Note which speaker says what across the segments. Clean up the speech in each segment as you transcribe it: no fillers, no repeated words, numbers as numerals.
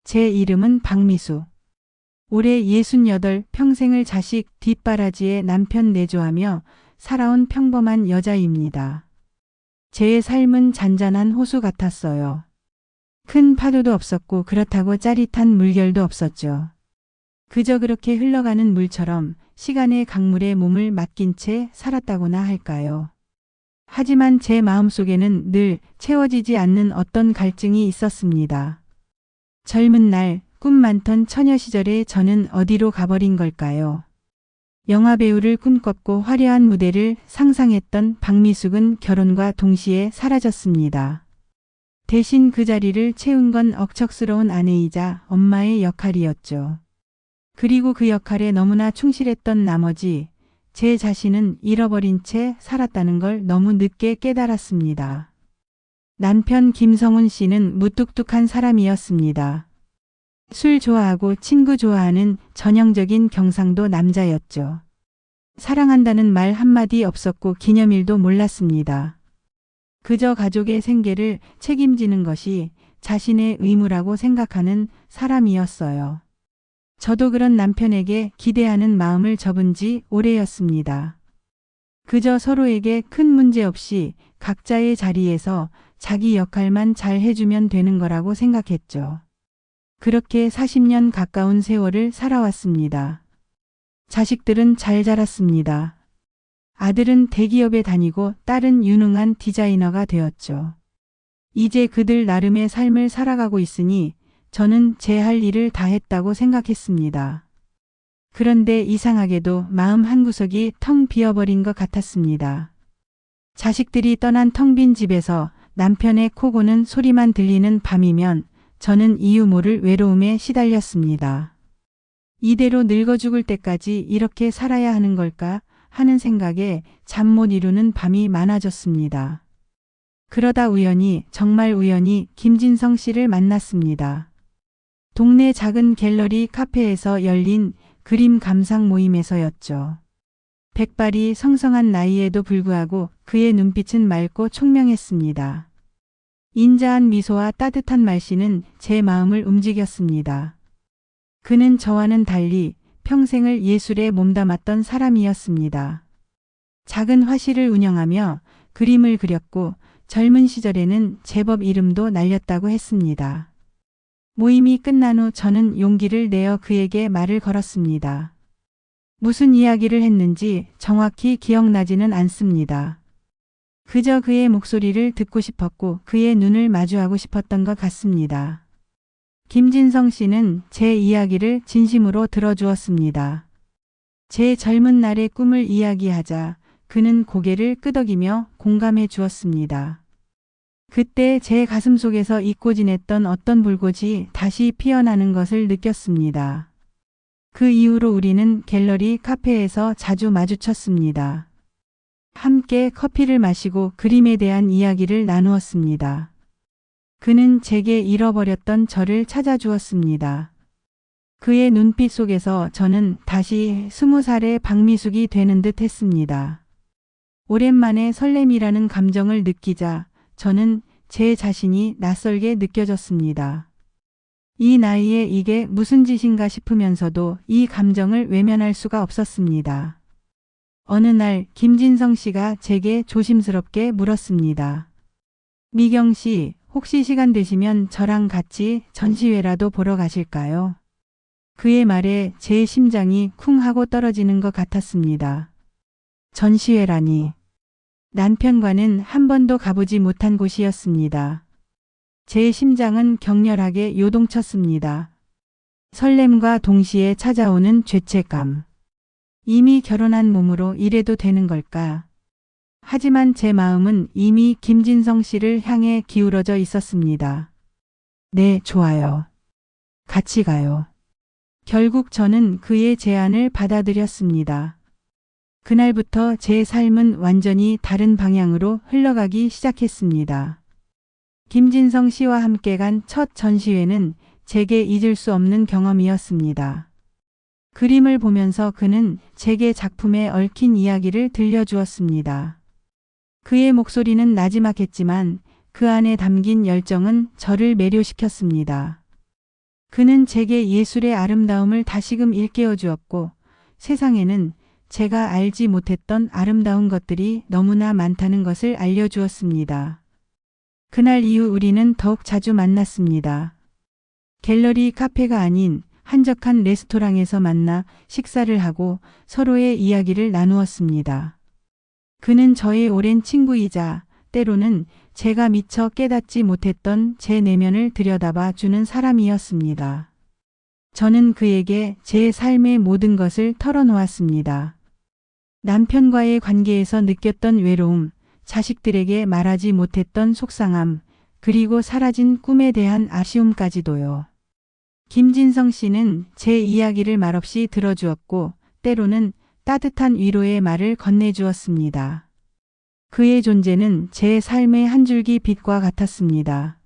Speaker 1: 제 이름은 박미수. 올해 68, 평생을 자식 뒷바라지에 남편 내조하며 살아온 평범한 여자입니다. 제 삶은 잔잔한 호수 같았어요. 큰 파도도 없었고 그렇다고 짜릿한 물결도 없었죠. 그저 그렇게 흘러가는 물처럼 시간의 강물에 몸을 맡긴 채 살았다고나 할까요? 하지만 제 마음속에는 늘 채워지지 않는 어떤 갈증이 있었습니다. 젊은 날 꿈 많던 처녀 시절에 저는 어디로 가버린 걸까요? 영화배우를 꿈꿨고 화려한 무대를 상상했던 박미숙은 결혼과 동시에 사라졌습니다. 대신 그 자리를 채운 건 억척스러운 아내이자 엄마의 역할이었죠. 그리고 그 역할에 너무나 충실했던 나머지 제 자신은 잃어버린 채 살았다는 걸 너무 늦게 깨달았습니다. 남편 김성훈 씨는 무뚝뚝한 사람이었습니다. 술 좋아하고 친구 좋아하는 전형적인 경상도 남자였죠. 사랑한다는 말 한마디 없었고 기념일도 몰랐습니다. 그저 가족의 생계를 책임지는 것이 자신의 의무라고 생각하는 사람이었어요. 저도 그런 남편에게 기대하는 마음을 접은 지 오래였습니다. 그저 서로에게 큰 문제 없이 각자의 자리에서 자기 역할만 잘 해주면 되는 거라고 생각했죠. 그렇게 40년 가까운 세월을 살아왔습니다. 자식들은 잘 자랐습니다. 아들은 대기업에 다니고 딸은 유능한 디자이너가 되었죠. 이제 그들 나름의 삶을 살아가고 있으니 저는 제 할 일을 다 했다고 생각했습니다. 그런데 이상하게도 마음 한구석이 텅 비어버린 것 같았습니다. 자식들이 떠난 텅 빈 집에서 남편의 코 고는 소리만 들리는 밤이면 저는 이유 모를 외로움에 시달렸습니다. 이대로 늙어 죽을 때까지 이렇게 살아야 하는 걸까 하는 생각에 잠 못 이루는 밤이 많아졌습니다. 그러다 우연히, 정말 우연히 김진성 씨를 만났습니다. 동네 작은 갤러리 카페에서 열린 그림 감상 모임에서였죠. 백발이 성성한 나이에도 불구하고 그의 눈빛은 맑고 총명했습니다. 인자한 미소와 따뜻한 말씨는 제 마음을 움직였습니다. 그는 저와는 달리 평생을 예술에 몸담았던 사람이었습니다. 작은 화실을 운영하며 그림을 그렸고 젊은 시절에는 제법 이름도 날렸다고 했습니다. 모임이 끝난 후 저는 용기를 내어 그에게 말을 걸었습니다. 무슨 이야기를 했는지 정확히 기억나지는 않습니다. 그저 그의 목소리를 듣고 싶었고 그의 눈을 마주하고 싶었던 것 같습니다. 김진성 씨는 제 이야기를 진심으로 들어주었습니다. 제 젊은 날의 꿈을 이야기하자 그는 고개를 끄덕이며 공감해 주었습니다. 그때 제 가슴 속에서 잊고 지냈던 어떤 불꽃이 다시 피어나는 것을 느꼈습니다. 그 이후로 우리는 갤러리 카페에서 자주 마주쳤습니다. 함께 커피를 마시고 그림에 대한 이야기를 나누었습니다. 그는 제게 잃어버렸던 저를 찾아주었습니다. 그의 눈빛 속에서 저는 다시 20살의 박미숙이 되는 듯 했습니다. 오랜만에 설렘이라는 감정을 느끼자 저는 제 자신이 낯설게 느껴졌습니다. 이 나이에 이게 무슨 짓인가 싶으면서도 이 감정을 외면할 수가 없었습니다. 어느 날 김진성 씨가 제게 조심스럽게 물었습니다. 미경 씨, 혹시 시간 되시면 저랑 같이 전시회라도 보러 가실까요? 그의 말에 제 심장이 쿵 하고 떨어지는 것 같았습니다. 전시회라니. 남편과는 한 번도 가보지 못한 곳이었습니다. 제 심장은 격렬하게 요동쳤습니다. 설렘과 동시에 찾아오는 죄책감. 이미 결혼한 몸으로 이래도 되는 걸까? 하지만 제 마음은 이미 김진성 씨를 향해 기울어져 있었습니다. 네, 좋아요. 같이 가요. 결국 저는 그의 제안을 받아들였습니다. 그날부터 제 삶은 완전히 다른 방향으로 흘러가기 시작했습니다. 김진성 씨와 함께 간 첫 전시회는 제게 잊을 수 없는 경험이었습니다. 그림을 보면서 그는 제게 작품에 얽힌 이야기를 들려주었습니다. 그의 목소리는 나지막했지만 그 안에 담긴 열정은 저를 매료시켰습니다. 그는 제게 예술의 아름다움을 다시금 일깨워 주었고 세상에는 제가 알지 못했던 아름다운 것들이 너무나 많다는 것을 알려주었습니다. 그날 이후 우리는 더욱 자주 만났습니다. 갤러리 카페가 아닌 한적한 레스토랑에서 만나 식사를 하고 서로의 이야기를 나누었습니다. 그는 저의 오랜 친구이자 때로는 제가 미처 깨닫지 못했던 제 내면을 들여다봐 주는 사람이었습니다. 저는 그에게 제 삶의 모든 것을 털어놓았습니다. 남편과의 관계에서 느꼈던 외로움, 자식들에게 말하지 못했던 속상함, 그리고 사라진 꿈에 대한 아쉬움까지도요. 김진성 씨는 제 이야기를 말없이 들어주었고 때로는 따뜻한 위로의 말을 건네주었습니다. 그의 존재는 제 삶의 한 줄기 빛과 같았습니다.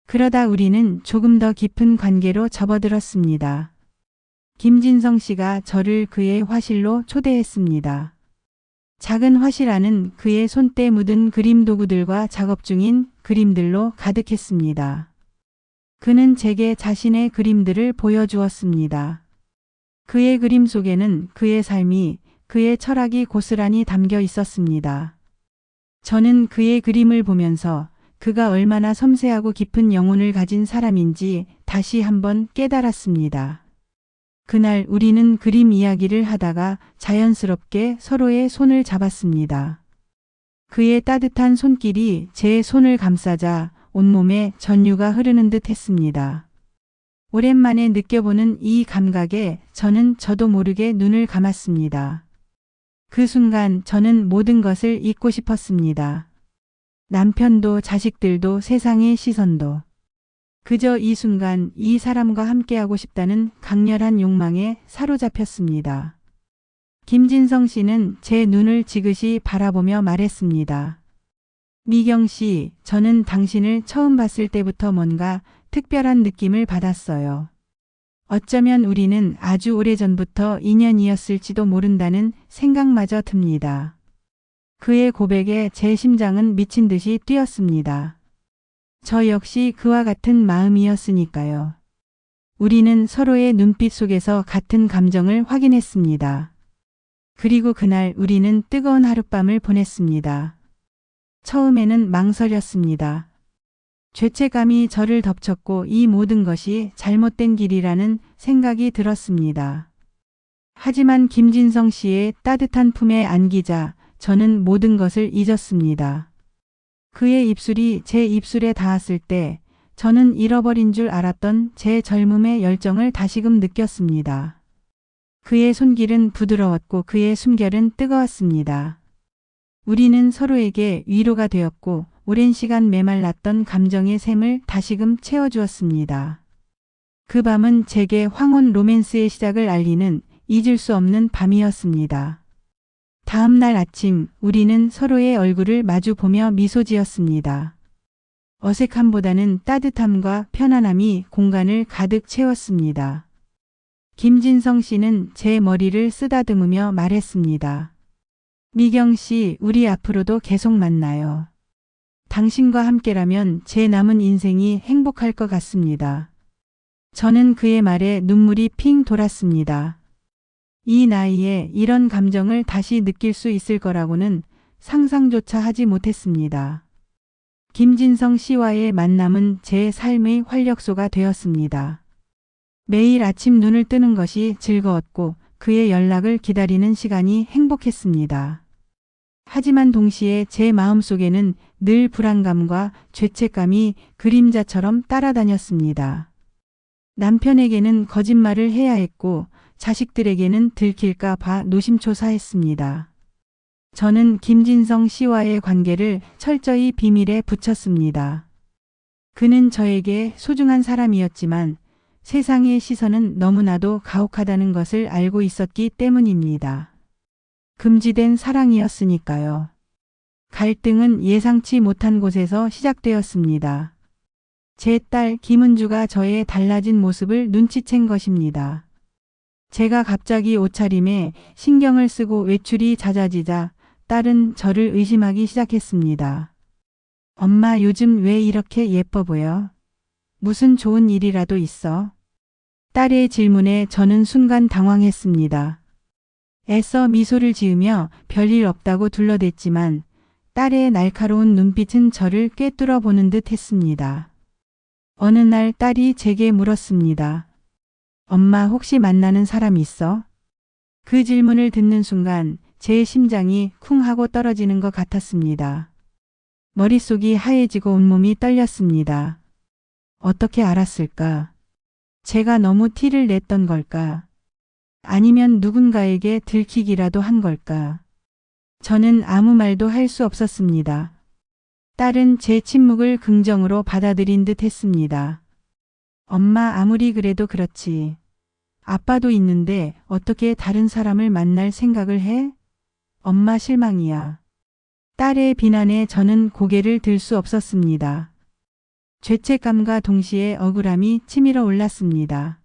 Speaker 1: 그러다 우리는 조금 더 깊은 관계로 접어들었습니다. 김진성 씨가 저를 그의 화실로 초대했습니다. 작은 화실 안은 그의 손때 묻은 그림 도구들과 작업 중인 그림들로 가득했습니다. 그는 제게 자신의 그림들을 보여주었습니다. 그의 그림 속에는 그의 삶이, 그의 철학이 고스란히 담겨 있었습니다. 저는 그의 그림을 보면서 그가 얼마나 섬세하고 깊은 영혼을 가진 사람인지 다시 한번 깨달았습니다. 그날 우리는 그림 이야기를 하다가 자연스럽게 서로의 손을 잡았습니다. 그의 따뜻한 손길이 제 손을 감싸자 온몸에 전류가 흐르는 듯 했습니다. 오랜만에 느껴보는 이 감각에 저도 모르게 눈을 감았습니다. 그 순간 저는 모든 것을 잊고 싶었습니다. 남편도 자식들도 세상의 시선도. 그저 이 순간 이 사람과 함께하고 싶다는 강렬한 욕망에 사로잡혔습니다. 김진성 씨는 제 눈을 지그시 바라보며 말했습니다. 미경 씨, 저는 당신을 처음 봤을 때부터 뭔가 특별한 느낌을 받았어요. 어쩌면 우리는 아주 오래전부터 인연이었을지도 모른다는 생각마저 듭니다. 그의 고백에 제 심장은 미친 듯이 뛰었습니다. 저 역시 그와 같은 마음이었으니까요. 우리는 서로의 눈빛 속에서 같은 감정을 확인했습니다. 그리고 그날 우리는 뜨거운 하룻밤을 보냈습니다. 처음에는 망설였습니다. 죄책감이 저를 덮쳤고 이 모든 것이 잘못된 길이라는 생각이 들었습니다. 하지만 김진성 씨의 따뜻한 품에 안기자 저는 모든 것을 잊었습니다. 그의 입술이 제 입술에 닿았을 때 저는 잃어버린 줄 알았던 제 젊음의 열정을 다시금 느꼈습니다. 그의 손길은 부드러웠고 그의 숨결은 뜨거웠습니다. 우리는 서로에게 위로가 되었고 오랜 시간 메말랐던 감정의 샘을 다시금 채워주었습니다. 그 밤은 제게 황혼 로맨스의 시작을 알리는 잊을 수 없는 밤이었습니다. 다음 날 아침 우리는 서로의 얼굴을 마주보며 미소 지었습니다. 어색함보다는 따뜻함과 편안함이 공간을 가득 채웠습니다. 김진성 씨는 제 머리를 쓰다듬으며 말했습니다. 미경 씨, 우리 앞으로도 계속 만나요. 당신과 함께라면 제 남은 인생이 행복할 것 같습니다. 저는 그의 말에 눈물이 핑 돌았습니다. 이 나이에 이런 감정을 다시 느낄 수 있을 거라고는 상상조차 하지 못했습니다. 김진성 씨와의 만남은 제 삶의 활력소가 되었습니다. 매일 아침 눈을 뜨는 것이 즐거웠고 그의 연락을 기다리는 시간이 행복했습니다. 하지만 동시에 제 마음속에는 늘 불안감과 죄책감이 그림자처럼 따라다녔습니다. 남편에게는 거짓말을 해야 했고 자식들에게는 들킬까 봐 노심초사했습니다. 저는 김진성 씨와의 관계를 철저히 비밀에 붙였습니다. 그는 저에게 소중한 사람이었지만 세상의 시선은 너무나도 가혹하다는 것을 알고 있었기 때문입니다. 금지된 사랑이었으니까요. 갈등은 예상치 못한 곳에서 시작되었습니다. 제 딸 김은주가 저의 달라진 모습을 눈치챈 것입니다. 제가 갑자기 옷차림에 신경을 쓰고 외출이 잦아지자 딸은 저를 의심하기 시작했습니다. 엄마 요즘 왜 이렇게 예뻐 보여? 무슨 좋은 일이라도 있어? 딸의 질문에 저는 순간 당황했습니다. 애써 미소를 지으며 별일 없다고 둘러댔지만 딸의 날카로운 눈빛은 저를 꿰뚫어 보는 듯 했습니다. 어느 날 딸이 제게 물었습니다. 엄마 혹시 만나는 사람 있어? 그 질문을 듣는 순간 제 심장이 쿵 하고 떨어지는 것 같았습니다. 머릿속이 하얘지고 온몸이 떨렸습니다. 어떻게 알았을까? 제가 너무 티를 냈던 걸까? 아니면 누군가에게 들키기라도 한 걸까? 저는 아무 말도 할 수 없었습니다. 딸은 제 침묵을 긍정으로 받아들인 듯 했습니다. 엄마 아무리 그래도 그렇지. 아빠도 있는데 어떻게 다른 사람을 만날 생각을 해? 엄마 실망이야. 딸의 비난에 저는 고개를 들 수 없었습니다. 죄책감과 동시에 억울함이 치밀어 올랐습니다.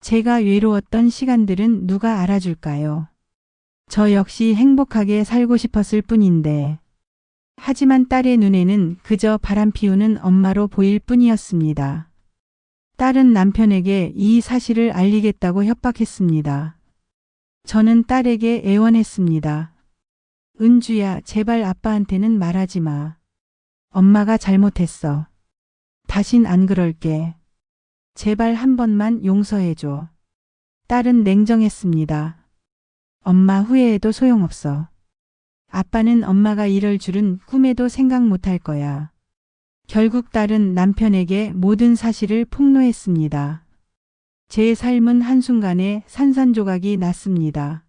Speaker 1: 제가 외로웠던 시간들은 누가 알아줄까요? 저 역시 행복하게 살고 싶었을 뿐인데. 하지만 딸의 눈에는 그저 바람 피우는 엄마로 보일 뿐이었습니다. 딸은 남편에게 이 사실을 알리겠다고 협박했습니다. 저는 딸에게 애원했습니다. 은주야, 제발 아빠한테는 말하지 마. 엄마가 잘못했어. 다신 안 그럴게. 제발 한 번만 용서해줘. 딸은 냉정했습니다. 엄마 후회해도 소용없어. 아빠는 엄마가 이럴 줄은 꿈에도 생각 못할 거야. 결국 딸은 남편에게 모든 사실을 폭로했습니다. 제 삶은 한순간에 산산조각이 났습니다.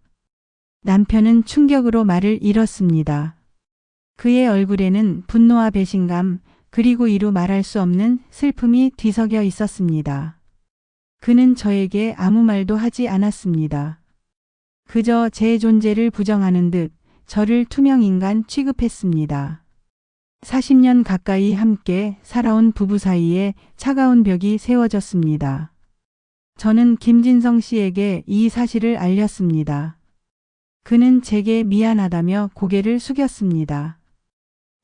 Speaker 1: 남편은 충격으로 말을 잃었습니다. 그의 얼굴에는 분노와 배신감, 그리고 이루 말할 수 없는 슬픔이 뒤섞여 있었습니다. 그는 저에게 아무 말도 하지 않았습니다. 그저 제 존재를 부정하는 듯 저를 투명인간 취급했습니다. 40년 가까이 함께 살아온 부부 사이에 차가운 벽이 세워졌습니다. 저는 김진성 씨에게 이 사실을 알렸습니다. 그는 제게 미안하다며 고개를 숙였습니다.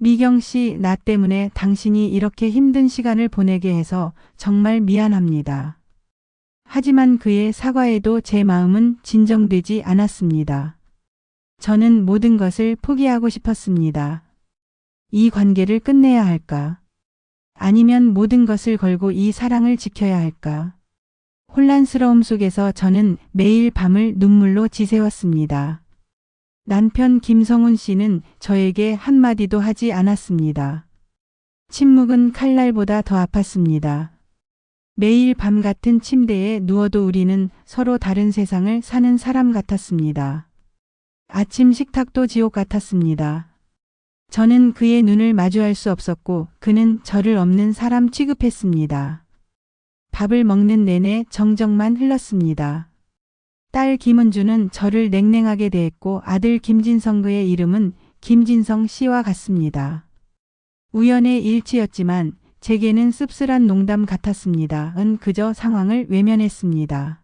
Speaker 1: 미경 씨, 나 때문에 당신이 이렇게 힘든 시간을 보내게 해서 정말 미안합니다. 하지만 그의 사과에도 제 마음은 진정되지 않았습니다. 저는 모든 것을 포기하고 싶었습니다. 이 관계를 끝내야 할까? 아니면 모든 것을 걸고 이 사랑을 지켜야 할까? 혼란스러움 속에서 저는 매일 밤을 눈물로 지새웠습니다. 남편 김성훈 씨는 저에게 한마디도 하지 않았습니다. 침묵은 칼날보다 더 아팠습니다. 매일 밤 같은 침대에 누워도 우리는 서로 다른 세상을 사는 사람 같았습니다. 아침 식탁도 지옥 같았습니다. 저는 그의 눈을 마주할 수 없었고 그는 저를 없는 사람 취급했습니다. 밥을 먹는 내내 정적만 흘렀습니다. 딸 김은주는 저를 냉랭하게 대했고 아들 김진성, 그의 이름은 김진성 씨와 같습니다. 우연의 일치였지만 제게는 씁쓸한 농담 같았습니다. 은 그저 상황을 외면했습니다.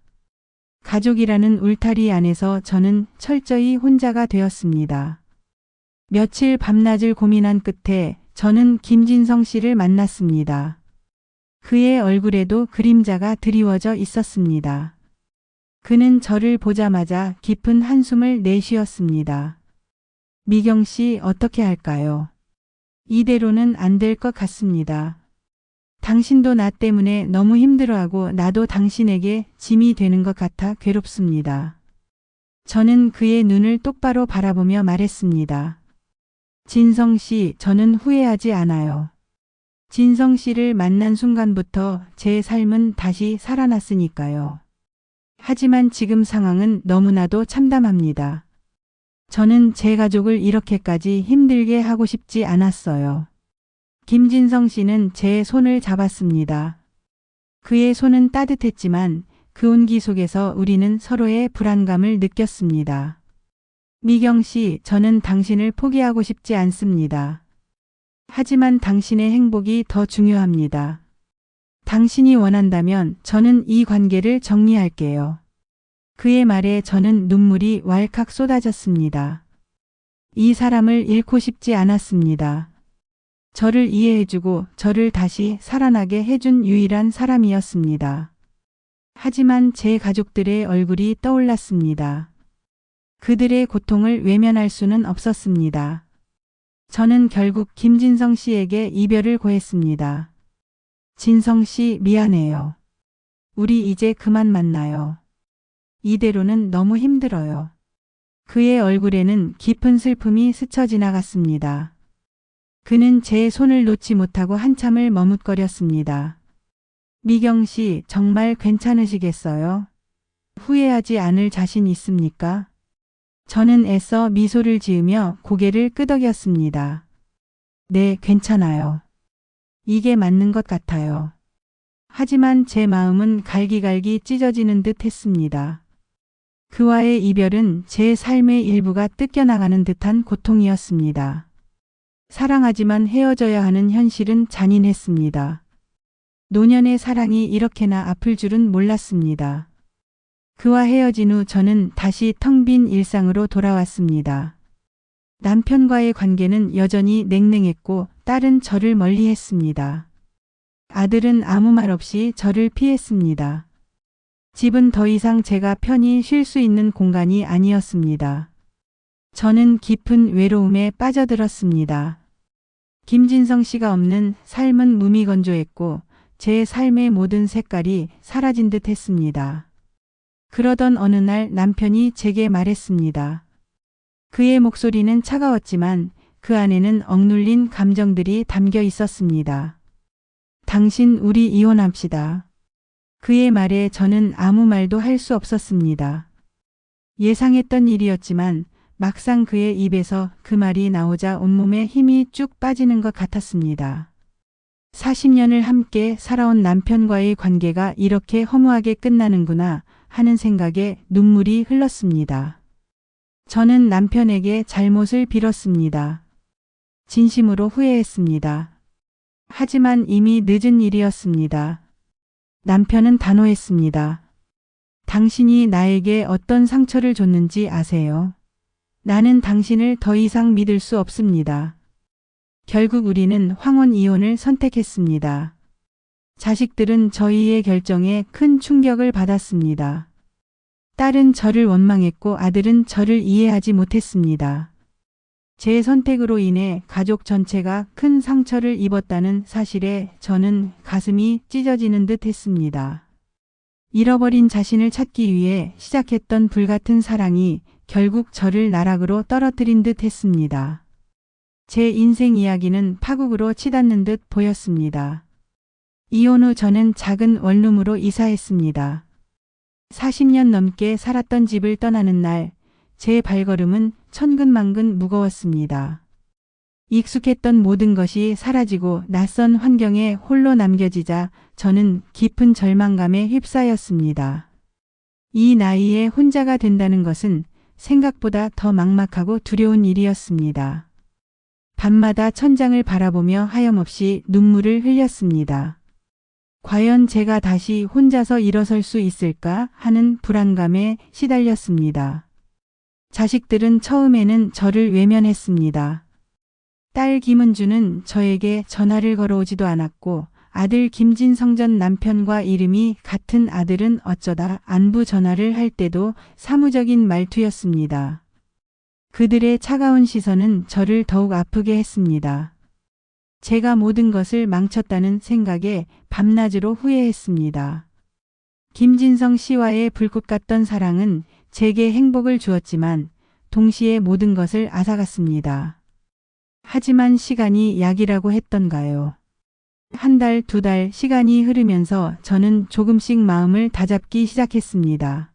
Speaker 1: 가족이라는 울타리 안에서 저는 철저히 혼자가 되었습니다. 며칠 밤낮을 고민한 끝에 저는 김진성 씨를 만났습니다. 그의 얼굴에도 그림자가 드리워져 있었습니다. 그는 저를 보자마자 깊은 한숨을 내쉬었습니다. 미경 씨, 어떻게 할까요? 이대로는 안 될 것 같습니다. 당신도 나 때문에 너무 힘들어하고 나도 당신에게 짐이 되는 것 같아 괴롭습니다. 저는 그의 눈을 똑바로 바라보며 말했습니다. 진성 씨, 저는 후회하지 않아요. 진성 씨를 만난 순간부터 제 삶은 다시 살아났으니까요. 하지만 지금 상황은 너무나도 참담합니다. 저는 제 가족을 이렇게까지 힘들게 하고 싶지 않았어요. 김진성 씨는 제 손을 잡았습니다. 그의 손은 따뜻했지만 그 온기 속에서 우리는 서로의 불안감을 느꼈습니다. 미경 씨, 저는 당신을 포기하고 싶지 않습니다. 하지만 당신의 행복이 더 중요합니다. 당신이 원한다면 저는 이 관계를 정리할게요. 그의 말에 저는 눈물이 왈칵 쏟아졌습니다. 이 사람을 잃고 싶지 않았습니다. 저를 이해해주고 저를 다시 살아나게 해준 유일한 사람이었습니다. 하지만 제 가족들의 얼굴이 떠올랐습니다. 그들의 고통을 외면할 수는 없었습니다. 저는 결국 김진성 씨에게 이별을 고했습니다. 진성 씨, 미안해요. 우리 이제 그만 만나요. 이대로는 너무 힘들어요. 그의 얼굴에는 깊은 슬픔이 스쳐 지나갔습니다. 그는 제 손을 놓지 못하고 한참을 머뭇거렸습니다. 미경 씨, 정말 괜찮으시겠어요? 후회하지 않을 자신 있습니까? 저는 애써 미소를 지으며 고개를 끄덕였습니다. 네, 괜찮아요. 이게 맞는 것 같아요. 하지만 제 마음은 갈기갈기 찢어지는 듯 했습니다. 그와의 이별은 제 삶의 일부가 뜯겨나가는 듯한 고통이었습니다. 사랑하지만 헤어져야 하는 현실은 잔인했습니다. 노년의 사랑이 이렇게나 아플 줄은 몰랐습니다. 그와 헤어진 후 저는 다시 텅 빈 일상으로 돌아왔습니다. 남편과의 관계는 여전히 냉랭했고 딸은 저를 멀리했습니다. 아들은 아무 말 없이 저를 피했습니다. 집은 더 이상 제가 편히 쉴 수 있는 공간이 아니었습니다. 저는 깊은 외로움에 빠져들었습니다. 김진성 씨가 없는 삶은 무미건조했고 제 삶의 모든 색깔이 사라진 듯 했습니다. 그러던 어느 날 남편이 제게 말했습니다. 그의 목소리는 차가웠지만 그 안에는 억눌린 감정들이 담겨 있었습니다. 당신, 우리 이혼합시다. 그의 말에 저는 아무 말도 할 수 없었습니다. 예상했던 일이었지만 막상 그의 입에서 그 말이 나오자 온몸에 힘이 쭉 빠지는 것 같았습니다. 40년을 함께 살아온 남편과의 관계가 이렇게 허무하게 끝나는구나 하는 생각에 눈물이 흘렀습니다. 저는 남편에게 잘못을 빌었습니다. 진심으로 후회했습니다. 하지만 이미 늦은 일이었습니다. 남편은 단호했습니다. 당신이 나에게 어떤 상처를 줬는지 아세요? 나는 당신을 더 이상 믿을 수 없습니다. 결국 우리는 황혼 이혼을 선택했습니다. 자식들은 저희의 결정에 큰 충격을 받았습니다. 딸은 저를 원망했고 아들은 저를 이해하지 못했습니다. 제 선택으로 인해 가족 전체가 큰 상처를 입었다는 사실에 저는 가슴이 찢어지는 듯 했습니다. 잃어버린 자신을 찾기 위해 시작했던 불같은 사랑이 결국 저를 나락으로 떨어뜨린 듯 했습니다. 제 인생 이야기는 파국으로 치닫는 듯 보였습니다. 이혼 후 저는 작은 원룸으로 이사했습니다. 40년 넘게 살았던 집을 떠나는 날, 제 발걸음은 천근만근 무거웠습니다. 익숙했던 모든 것이 사라지고 낯선 환경에 홀로 남겨지자 저는 깊은 절망감에 휩싸였습니다. 이 나이에 혼자가 된다는 것은 생각보다 더 막막하고 두려운 일이었습니다. 밤마다 천장을 바라보며 하염없이 눈물을 흘렸습니다. 과연 제가 다시 혼자서 일어설 수 있을까 하는 불안감에 시달렸습니다. 자식들은 처음에는 저를 외면했습니다. 딸 김은주는 저에게 전화를 걸어오지도 않았고 아들 김진성 전 남편과 이름이 같은 아들은 어쩌다 안부 전화를 할 때도 사무적인 말투였습니다. 그들의 차가운 시선은 저를 더욱 아프게 했습니다. 제가 모든 것을 망쳤다는 생각에 밤낮으로 후회했습니다. 김진성 씨와의 불꽃 같던 사랑은 제게 행복을 주었지만 동시에 모든 것을 앗아갔습니다. 하지만 시간이 약이라고 했던가요? 한 달, 두 달 시간이 흐르면서 저는 조금씩 마음을 다잡기 시작했습니다.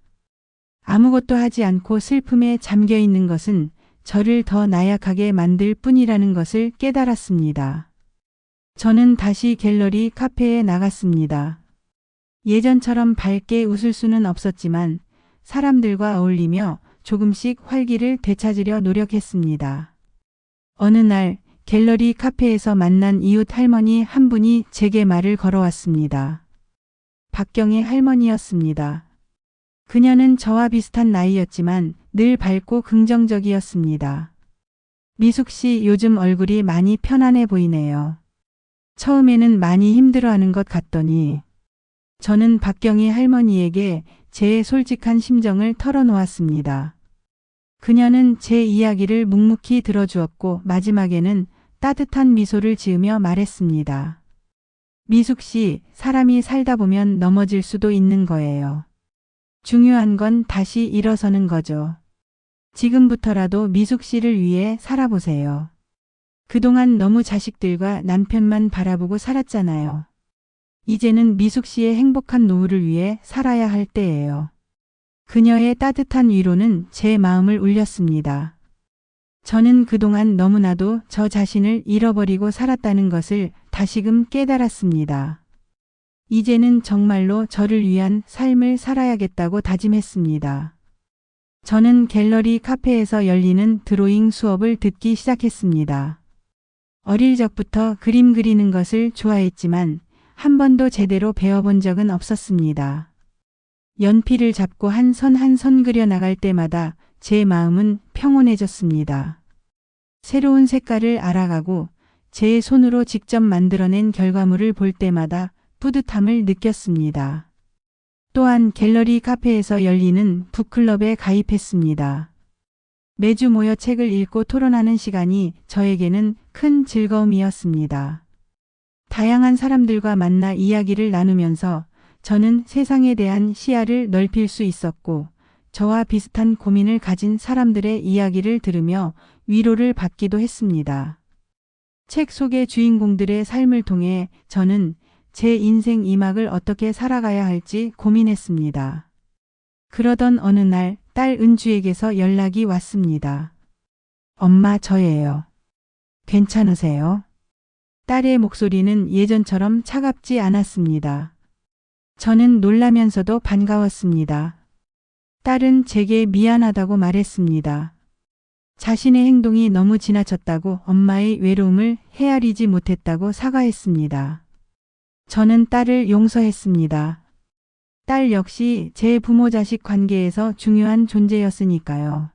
Speaker 1: 아무것도 하지 않고 슬픔에 잠겨 있는 것은 저를 더 나약하게 만들 뿐이라는 것을 깨달았습니다. 저는 다시 갤러리 카페에 나갔습니다. 예전처럼 밝게 웃을 수는 없었지만 사람들과 어울리며 조금씩 활기를 되찾으려 노력했습니다. 어느 날 갤러리 카페에서 만난 이웃 할머니 한 분이 제게 말을 걸어왔습니다. 박경애 할머니였습니다. 그녀는 저와 비슷한 나이였지만 늘 밝고 긍정적이었습니다. 미숙 씨, 요즘 얼굴이 많이 편안해 보이네요. 처음에는 많이 힘들어하는 것 같더니. 저는 박경희 할머니에게 제 솔직한 심정을 털어놓았습니다. 그녀는 제 이야기를 묵묵히 들어주었고 마지막에는 따뜻한 미소를 지으며 말했습니다. 미숙 씨, 사람이 살다 보면 넘어질 수도 있는 거예요. 중요한 건 다시 일어서는 거죠. 지금부터라도 미숙 씨를 위해 살아보세요. 그동안 너무 자식들과 남편만 바라보고 살았잖아요. 이제는 미숙 씨의 행복한 노후를 위해 살아야 할 때예요. 그녀의 따뜻한 위로는 제 마음을 울렸습니다. 저는 그동안 너무나도 저 자신을 잃어버리고 살았다는 것을 다시금 깨달았습니다. 이제는 정말로 저를 위한 삶을 살아야겠다고 다짐했습니다. 저는 갤러리 카페에서 열리는 드로잉 수업을 듣기 시작했습니다. 어릴 적부터 그림 그리는 것을 좋아했지만 한 번도 제대로 배워본 적은 없었습니다. 연필을 잡고 한 선 한 선 그려 나갈 때마다 제 마음은 평온해졌습니다. 새로운 색깔을 알아가고 제 손으로 직접 만들어낸 결과물을 볼 때마다 뿌듯함을 느꼈습니다. 또한 갤러리 카페에서 열리는 북클럽에 가입했습니다. 매주 모여 책을 읽고 토론하는 시간이 저에게는 큰 즐거움이었습니다. 다양한 사람들과 만나 이야기를 나누면서 저는 세상에 대한 시야를 넓힐 수 있었고 저와 비슷한 고민을 가진 사람들의 이야기를 들으며 위로를 받기도 했습니다. 책 속의 주인공들의 삶을 통해 저는 제 인생 2막을 어떻게 살아가야 할지 고민했습니다. 그러던 어느 날 딸 은주에게서 연락이 왔습니다. 엄마, 저예요. 괜찮으세요? 딸의 목소리는 예전처럼 차갑지 않았습니다. 저는 놀라면서도 반가웠습니다. 딸은 제게 미안하다고 말했습니다. 자신의 행동이 너무 지나쳤다고 엄마의 외로움을 헤아리지 못했다고 사과했습니다. 저는 딸을 용서했습니다. 딸 역시 제 부모 자식 관계에서 중요한 존재였으니까요.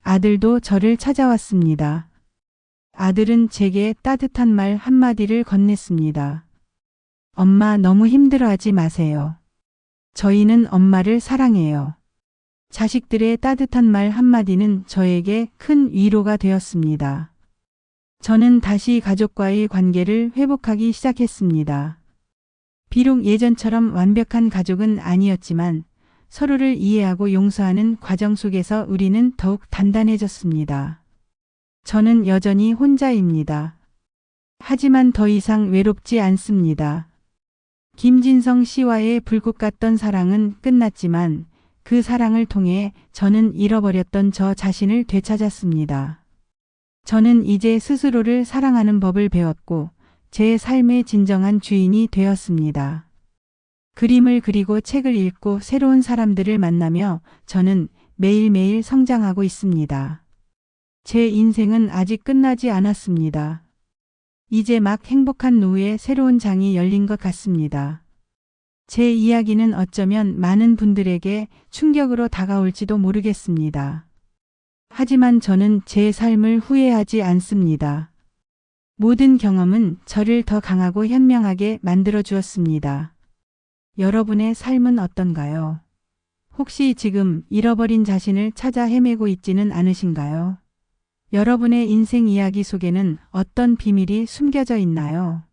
Speaker 1: 아들도 저를 찾아왔습니다. 아들은 제게 따뜻한 말 한마디를 건넸습니다. 엄마, 너무 힘들어하지 마세요. 저희는 엄마를 사랑해요. 자식들의 따뜻한 말 한마디는 저에게 큰 위로가 되었습니다. 저는 다시 가족과의 관계를 회복하기 시작했습니다. 비록 예전처럼 완벽한 가족은 아니었지만 서로를 이해하고 용서하는 과정 속에서 우리는 더욱 단단해졌습니다. 저는 여전히 혼자입니다. 하지만 더 이상 외롭지 않습니다. 김진성 씨와의 불꽃 같던 사랑은 끝났지만 그 사랑을 통해 저는 잃어버렸던 저 자신을 되찾았습니다. 저는 이제 스스로를 사랑하는 법을 배웠고 제 삶의 진정한 주인이 되었습니다. 그림을 그리고 책을 읽고 새로운 사람들을 만나며 저는 매일매일 성장하고 있습니다. 제 인생은 아직 끝나지 않았습니다. 이제 막 행복한 노후의 새로운 장이 열린 것 같습니다. 제 이야기는 어쩌면 많은 분들에게 충격으로 다가올지도 모르겠습니다. 하지만 저는 제 삶을 후회하지 않습니다. 모든 경험은 저를 더 강하고 현명하게 만들어 주었습니다. 여러분의 삶은 어떤가요? 혹시 지금 잃어버린 자신을 찾아 헤매고 있지는 않으신가요? 여러분의 인생 이야기 속에는 어떤 비밀이 숨겨져 있나요?